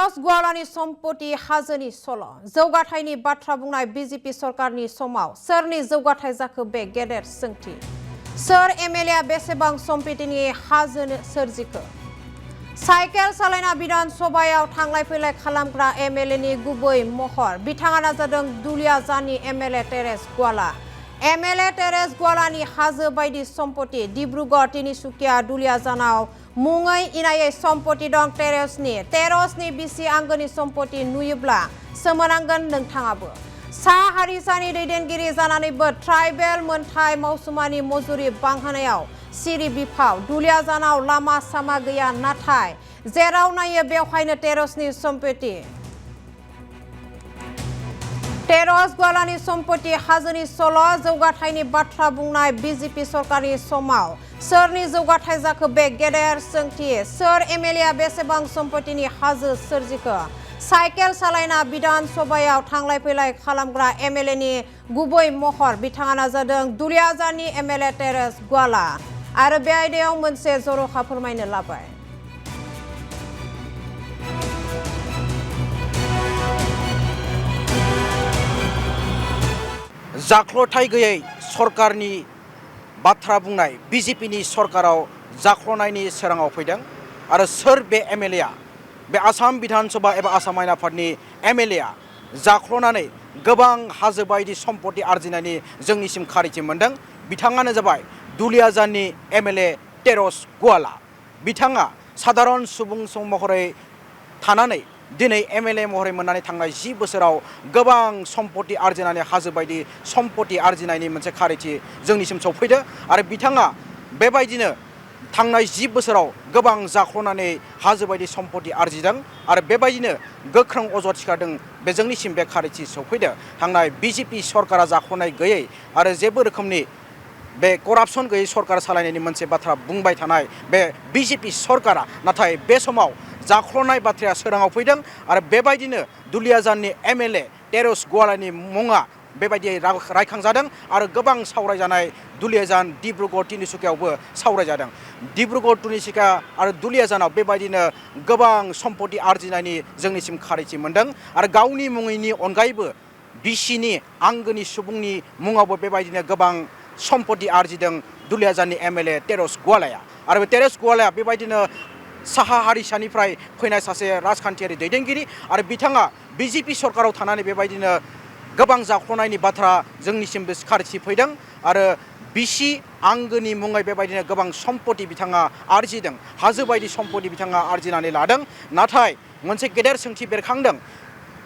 Terrace गुवालानि सम्पति हाजोनि सल' जौगाथायनि बाथ्रा बुंनाय बीजेपी सरकारनि समाव सोरनि जौगाथाय जाखो बे गेदेर सोंथि सोर एमएलएआ बेसेबां सम्पतिनि हाजो सोरजिखो साइकेल सालायना बिधान सभायाव थांलाय फैलाय खालामग्रा एमएलएनि गुबै महर बिथाङानो जादों दुलियाजाननि एमएलए टेरेस गुवाला एमएलए टेरेस गुवालानि हाजो बायदि सम्पति डिब्रुगड़ तिनिसुकिया दुलियाजानाव मुङै इनायै सम्पति दं टेरसनि बिसि आंगोनि सम्पति नुयोब्ला सोमोनांगोन नोंथाङाबो सा हारिसानि दैदेनगिरि जानानैबो ट्राइबेल मोनथाय मावसुमानि मजुरि बांहोनायाव सिरि बिफाव दुलियाजानाव लामा सामा गैया नाथाय जेराव नायो बेवहायनो टेरसनि सम्पति टेरस गुवालानि सम्पति हाजोनि सल' जौगाथायनि बाथ्रा बुंनाय बीजेपी सरकारनि समाव सोरनि जौगाथाय जाखो बे गेदेर सोंथि सोर एमएलएआ बेसेबां सम्पतिनि हाजो सोरजिखो साइकेल सालायना बिधान सभायाव थांलाय फैलाय खालामग्रा एमएलएनि गुबै महर बिथाङानो जादों दुलियाजाननि एमएलए टेरेस गुवाला आरो बे आयदायाव मोनसे जर'खा फोरमायनो लाबाय जाख्ल'थाय गैयै सरकारनि बाथ्रा बुंनाय बीजेपीनि सरकाराव जाख्ल'नायनि सोराङाव फैदों आरो सोर बे एमएलएआ बे आसाम बिधानसभा एबा आसाम आयेन आफादनि एमएलएआ जाख्ल'नानै गोबां हाजो बायदि सम्पति आरजिनायनि जोंनिसिम खारिथि मोनदों बिथाङानो जाबाय दुलियाजाननि एमएलए टेरस गुवाला बिथाङा साधारन सुबुं महरै थानानै दिनै एमएलए महरै मोननानै थांनाय 10 बोसोराव गोबां सम्पति आरजिनानै हाजो बायदि सम्पति आरजिनायनि मोनसे खारिथि जोंनिसिम सौफैदो आरो बिथाङा बेबायदिनो थांनाय 10 बोसोराव गोबां जाख्ल'नानै हाजो बायदि सम्पति आरजिदों आरो बेबायदिनो गोख्रों अजद थिखांदों बे जोंनिसिम बे खारिथि सौफैदो थांनाय बीजेपी सरकारा जाख्ल'नाय गैयै आरो जेबो रोखोमनि बे करापसन गैयै सरकार सालायनायनि मोनसे बाथ्रा बुंबाय थानाय बे बीजेपी सरकारा नाथाय बे समाव जाख्ल'नाय बाथ्राया सोराङाव फैदों आरो बेबायदिनो दुलियाजाननि एमएलए टेरस गुवालानि मुङा बेबायदि रायखांजादों आरो गोबां सावरायजानाय दुलियाजान डिब्रुगड़ तिनिसुकियावबो सावरायजादों डिब्रुगड़ तिनिसुकिया आरो दुलियाजानाव बेबायदिनो गोबां सम्पति आरजिनायनि जोंनिसिम खारिथि मोनदों आरो गावनि मुङैनि अनगायैबो बिसिनि आंगोनि सुबुंनि मुङावबो बेबायदिनो गोबां सम्पति आरजिदों दुलियाजाननि एमएलए टेरस गुवालाया आरो बे टेरस गुवालाया बेबायदिनो साहा हारिसानिफ्राय फैनाय सासे राजखान्थियारि दैदेनगिरि आरो बिथाङा बीजेपी सरकाराव थानानै बेबायदिनो गोबां जाख्ल'नायनि बाथ्रा जोंनिसिमबो खारिथि फैदों आरो बिसि आंगोनि मुङै बेबायदिनो गोबां सम्पति बिथाङा आरजिदों हाजो बायदि सम्पति बिथाङा आरजिनानै लादों नाथाय मोनसे गेदेर सोंथि बेरखांदों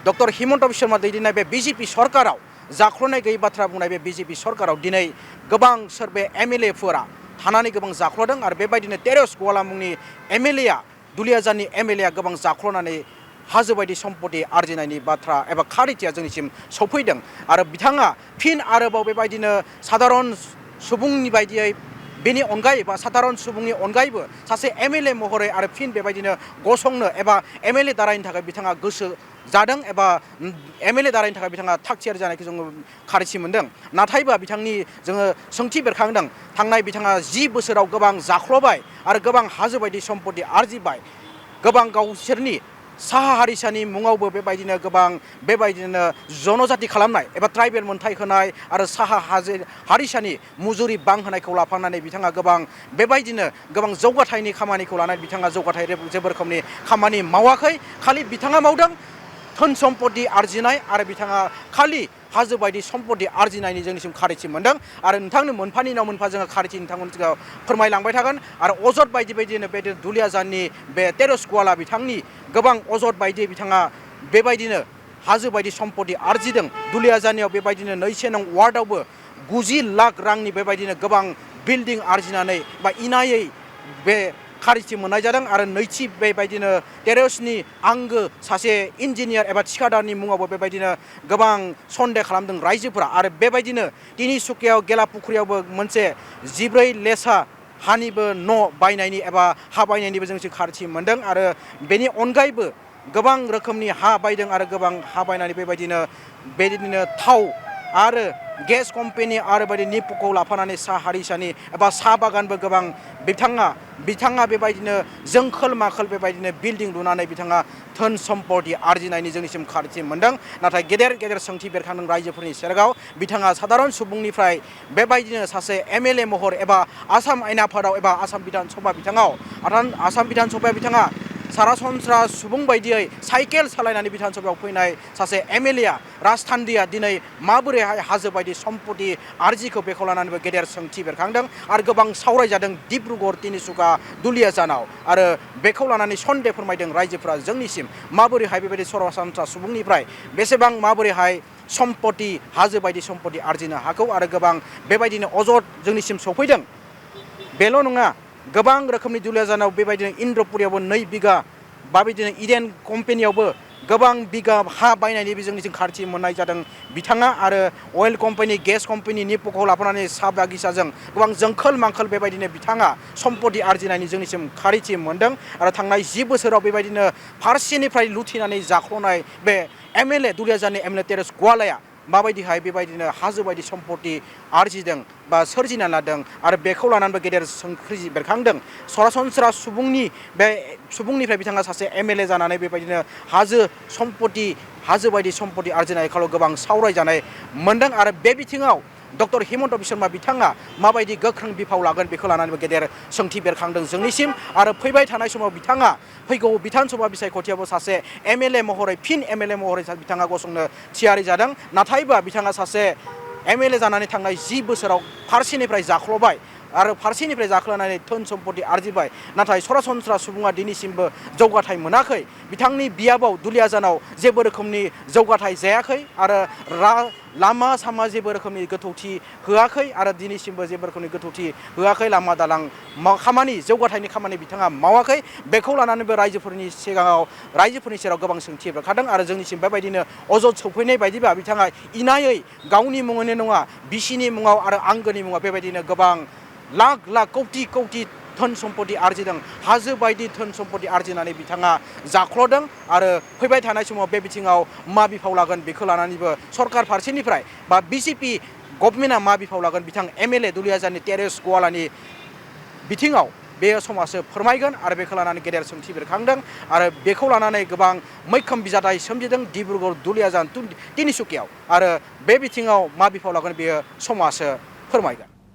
डक्टर हिमन्त बिश्व शर्मा दैदेननाय बे बीजेपी सरकाराव जाख्ल'नाय गैयै बाथ्रा बुंनाय बे बीजेपी सरकाराव दिनै गोबां सोर बे एमएलएफोरा थानानै गोबां जाख्ल'दों आरो बेबायदिनो टेरस गुवाला मुंनि एमएलएआ दुलियाजाननि एमएलएआ गोबां जाख्ल'नानै हाजो बायदि सम्पति आरजिनायनि बाथ्रा एबा खारिथिया जोंनिसिम सौफैदों आरो बिथाङा फिन आरोबाव बेबायदिनो साधारन सुबुंनि बायदियै बेनि अनगायै बा साधारन सुबुंनि अनगायैबो सासे एमएलए महरै आरो फिन बेबायदिनो गसंनो एबा एमएलए दारायनो थाखाय बिथाङा गोसो जादों एबा एमएलए दारायनो थाखाय बिथाङा थागथियारि जानायखौ जोङो खारिथि मोनदों नाथायबा बिथांनि जोङो सोंथि बेरखांदों थांनाय बिथाङा 10 बोसोराव गोबां जाख्ल'बाय आरो गोबां हाजो बायदि सम्पति आरजिबाय गोबां गावसोरनि साहा हारिसानि मुङावबो बेबायदिनो गोबां बेबायदिनो जनजाति खालामनाय एबा ट्राइबेल मोनथाय होनाय आरो साहा हारिसानि मुजुरि बांहोनायखौ लाफानानै बिथाङा गोबां बेबायदिनो गोबां जौगाथायनि खामानिखौ लानानै बिथाङा जौगाथाय जेबो रोखोमनि खामानि मावाखै खालि बिथाङा मावदों धोन सम्पति आरजिनाय आरो बिथाङा खालि हाजो बायदि सम्पति आरजिनायनि जोंनिसिम खारिथि मोनदों आरो नोंथांनो मोनफानि उनाव मोनफा जोङो खारिथि नोंथांमोननि सिगाङाव फोरमायलांबाय थागोन आरो अजद बायदिनो बे दुलियाजाननि बे टेरस गुवाला बिथांनि गोबां अजद बायदि बिथाङा बेबायदिनो हाजो बायदि सम्पति आरजिदों दुलियाजाननियाव बेबायदिनो 2 नं वार्डआवबो 90 लाख रांनि बेबायदिनो गोबां बिल्डिं आरजिनानै बा इनायै बे खारिथि मोननाय जादों आरो नैथि बेबायदिनो टेरसनि आंगो सासे इन्जिनियार एबा थिखादारनि मुङावबो बेबायदिनो गोबां सन्देह खालामदों रायजोफोरा आरो बेबायदिनो तिनिसुकियाव गेलापुख्रियावबो मोनसे 14 लेसा हानिबो न' बायनायनि एबा हा बायनायनिबो जों खारिथि मोनदों आरो बेनि अनगायैबो गोबां रोखोमनि हा बायदों आरो गोबां हा बायनानै बेबायदिनो थाव आरो गेस कम्पेनि आरो बायदि निपुखौ लाफानानै सा हारिसानि एबा साहा बागानबो गोबां बिथाङा बेबायदिनो जोंखोल माखोल बेबायदिनो बिल्डिं लुनानै बिथाङा धोन सम्पति आरजिनायनि जोंनिसिम खारिथि मोनदों। नाथाय गेदेर सोंथि बेरखांदों रायजोफोरनि सेराव बिथाङा साधारन सुबुंनिफ्राय बेबायदिनो सासे MLA महर एबा आसाम आयेन आफादाव एबा आसाम बिधान सभा बिथाङाव आसाम बिधान सभायाव बिथाङा सरासनस्रा सुबुं बायदियै साइकेल सालायनानै बिधान सभायाव फैनाय सासे MLAआ राजथान्दैया दिनै माबोरैहाय हाजो बायदि सम्पति आरजिखौ बेखौ लानानैबो गेदेर सोंथि बेरखांदों आरो गोबां सावरायजादों डिब्रुगड़ तिनिसुका दुलियाजानाव आरो बेखौ लानानै सन्देह फोरमायदों रायजोफोरा जोंनिसिम माबोरैहाय बेबायदि सरासनस्रा सुबुंनिफ्राय बेसेबां माबोरैहाय सम्पति हाजो बायदि सम्पति आरजिनो हागौ आरो गोबां बेबायदिनो अजद जोंनिसिम सफैदों। बेल' नङा गोबां रोखोमनि दुलियाजानाव बेबायदिनो इन्द्रपुरियावबो 2 बिघा बेबायदिनो इडेन कम्पेनियावबो गोबां बिघा हा बायनायनिबो जोंनिसिम खारिथि मोननाय जादों बिथाङा आरो अइल कम्पानि गेस कम्पानि निपुखौ लाफानानै साहा बागिसाजों गोबां जोंखोल मांखोल बेबायदिनो बिथाङा सम्पति आरजिनायनि जोंनिसिम खारिथि मोनदों आरो थांनाय 10 बोसोराव बेबायदिनो फारसेनिफ्राय लुथिनानै जाख्ल'नाय बे MLA दुलियाजाननि MLA टेरेस गवालाया माबायदिहाय बेबायदिनो हाजो बायदि सम्पति आरजिदों बा सोरजिना लादों आरो बेखौ लानानैबो गेदेर सोंख्रि बेरखांदों। सरासनस्रा सुबुंनिफ्राय बिथाङा सासे MLA जानानै बेबायदिनो हाजो बायदि सम्पति आरजिनायखौल' गोबां सावरायजानाय मोनदों आरो बे बिथिङाव डक्टर हिमन्त बिश्व शर्मा बिथाङा माबायदि गोख्रों बिफाव लागोन बेखौ लानानैबो गेदेर सोंथि बेरखांदों जोंनिसिम आरो फैबाय थानाय समाव बिथाङा फैगौ बिधान सभा बिसायख'थियावबो सासे MLA महरै MLA महरै बिथाङा गसंनो थियारि जादों। नाथायबा बिथाङा सासे MLA जानानै थांनाय 10 बोसोराव फारसेनिफ्राय जाख्ल'बाय आरो फारसेनिफ्राय जाख्ल'नानै धोन सम्पति आरजिबाय नाथाय सरासनस्रा सुबुङा दिनैसिमबो जौगाथाय मोनाखै। बिथांनि बियाबाव दुलियाजानाव जेबो रोखोमनि जौगाथाय जायाखै आरो लामा सामा जेबो रोखोमनि गोथौथि होआखै आरो दिनैसिमबो जेबो रोखोमनि गोथौथि होआखै लामा दालां जौगाथायनि खामानि बिथाङा मावाखै। बेखौ लानानैबो रायजोफोरनि सेराव गोबां सोंथि बेरखांदों आरो जोंनिसिम बेबायदिनो अजद सफैनाय बायदिबा बिथाङा इनायै गावनि मुङैनो नङा बिसिनि मुङाव आरो आंगोनि मुङाव बेबायदिनो गोबां लाख कौटि धोन सम्पति आरजिदों। हाजो बायदि धोन सम्पति आरजिनानै बिथाङा जाख्ल'दों आरो फैबाय थानाय समाव बे बिथिङाव मा बिफाव लागोन बेखौ लानानैबो सरकार फारसेनिफ्राय बा BJP गभर्नमेन्टआ मा बिफाव लागोन बिथां MLA दुलियाजाननि टेरेस गवालानि बिथिङाव बे समाजो फोरमायगोन आरो बेखौ लानानै गेदेर सोंथि बेरखांदों आरो बेखौ लानानै गोबां मैखोम बिजाथाय सोमजिदों डिब्रुगड़ दुलियाजान तिनिसुकियाव आरो बे बिथिङाव मा बिफाव लागोन बेयो समाजो फोरमायगोन।